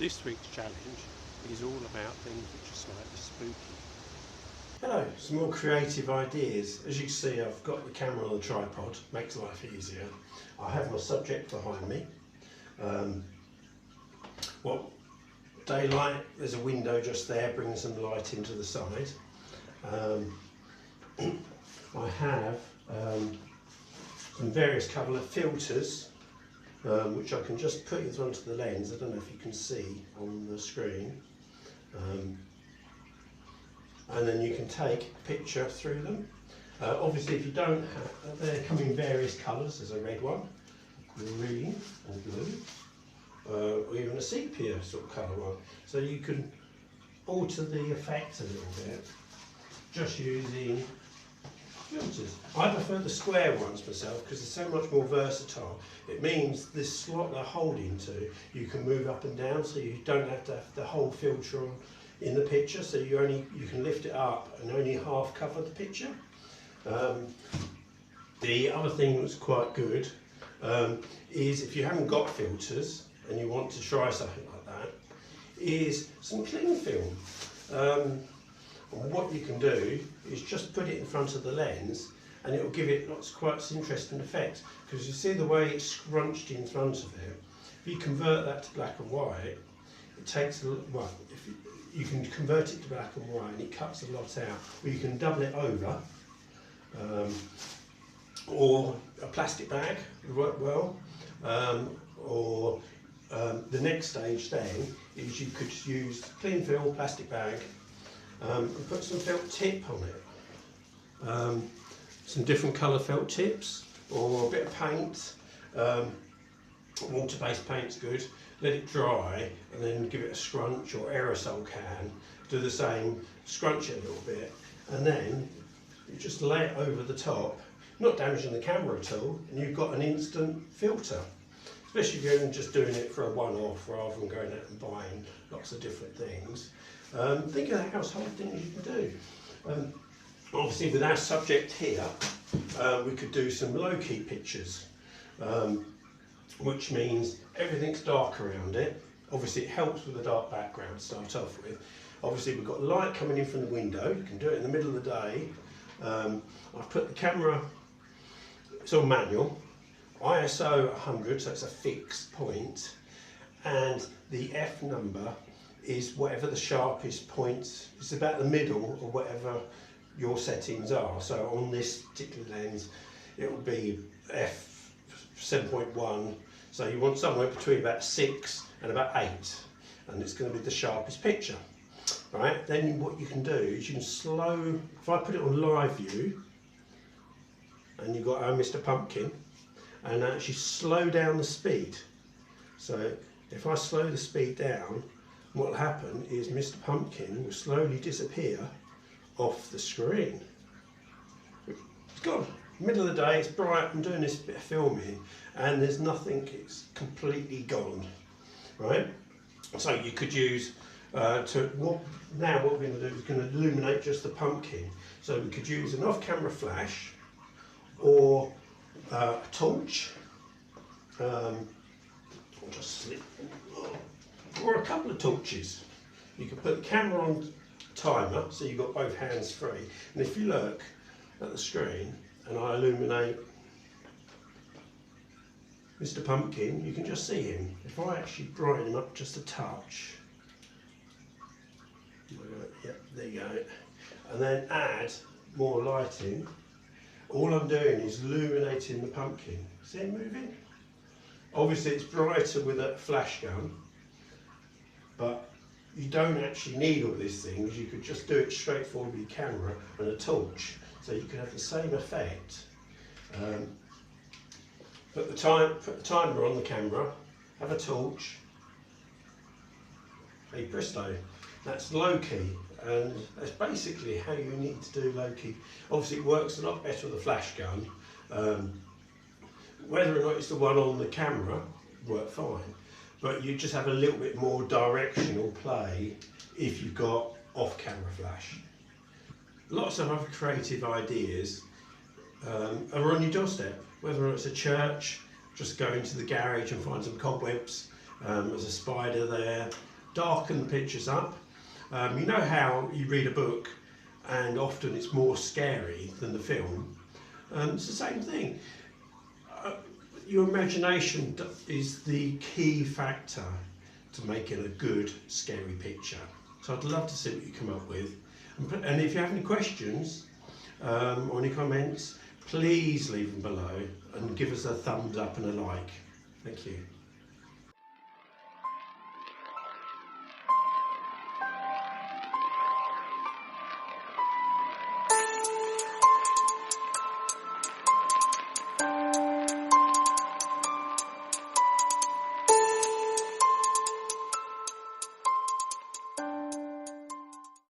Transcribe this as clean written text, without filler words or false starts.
This week's challenge is all about things which are slightly spooky. Hello, some more creative ideas. As you can see, I've got the camera on the tripod, makes life easier. I have my subject behind me. Daylight, there's a window just there, bringing some light into the side. I have some various colour filters, which I can just put onto the lens. I don't know if you can see on the screen. And then you can take a picture through them. Obviously, if you don't have, they come in various colours. There's a red one, green and blue, or even a sepia sort of colour one. So you can alter the effect a little bit just using filters. I prefer the square ones myself because they're so much more versatile. It means this slot they're holding to, you can move up and down, so you don't have to have the whole filter on in the picture, so you can lift it up and only half cover the picture. The other thing that's quite good is if you haven't got filters and you want to try something like that, is some cling film. And what you can do is just put it in front of the lens and it will give it quite an interesting effect, because you see the way it's scrunched in front of it. If you convert that to black and white, it takes a well, you can convert it to black and white and it cuts a lot out. Or you can double it over, or a plastic bag would work well, or the next stage then is you could use clean fill plastic bag and put some felt tip on it, some different colour felt tips, or a bit of paint. Water-based paint's good. Let it dry and then give it a scrunch, or aerosol can. Do the same, scrunch it a little bit, and then you just lay it over the top, not damaging the camera at all, and you've got an instant filter. Especially if you're just doing it for a one-off rather than going out and buying lots of different things. Think of the household things you can do. Obviously with our subject here, we could do some low-key pictures, which means everything's dark around it. Obviously it helps with a dark background to start off with. Obviously we've got light coming in from the window. You can do it in the middle of the day. I've put the camera, it's on manual, ISO 100, so it's a fixed point, and the F number is whatever the sharpest point, it's about the middle of whatever your settings are. So on this particular lens it will be F 7.1, so you want somewhere between about 6 and about 8, and it's going to be the sharpest picture. Right, then what you can do is you can slow, if I put it on live view, and you've got our Mr. Pumpkin, and actually slow down the speed. So if I slow the speed down, what will happen is Mr. Pumpkin will slowly disappear off the screen. It's gone. Middle of the day, it's bright, I'm doing this bit of filming, and there's nothing, it's completely gone. Right? So you could use, what we're going to do is going to illuminate just the pumpkin. So we could use an off-camera flash, or a torch, or a couple of torches. You can put the camera on timer, so you've got both hands free, and if you look at the screen and I illuminate Mr. Pumpkin, you can just see him. If I actually brighten him up just a touch, yep, there you go, and then add more lighting, all I'm doing is illuminating the pumpkin. See it moving? Obviously it's brighter with a flash gun, but you don't actually need all these things. You could just do it straightforward with your camera and a torch, so you can have the same effect. Put the timer on the camera, have a torch, hey presto, that's low key, and that's basically how you need to do low key. Obviously it works a lot better with a flash gun. Whether or not it's the one on the camera, work fine, but you just have a little bit more directional play if you've got off-camera flash. Lots of other creative ideas are on your doorstep, whether or not it's a church, just go into the garage and find some cobwebs, there's a spider there, darken the pictures up. You know how you read a book and often it's more scary than the film? It's the same thing. Your imagination is the key factor to making a good scary picture. So I'd love to see what you come up with. And if you have any questions or any comments, please leave them below and give us a thumbs up and a like. Thank you.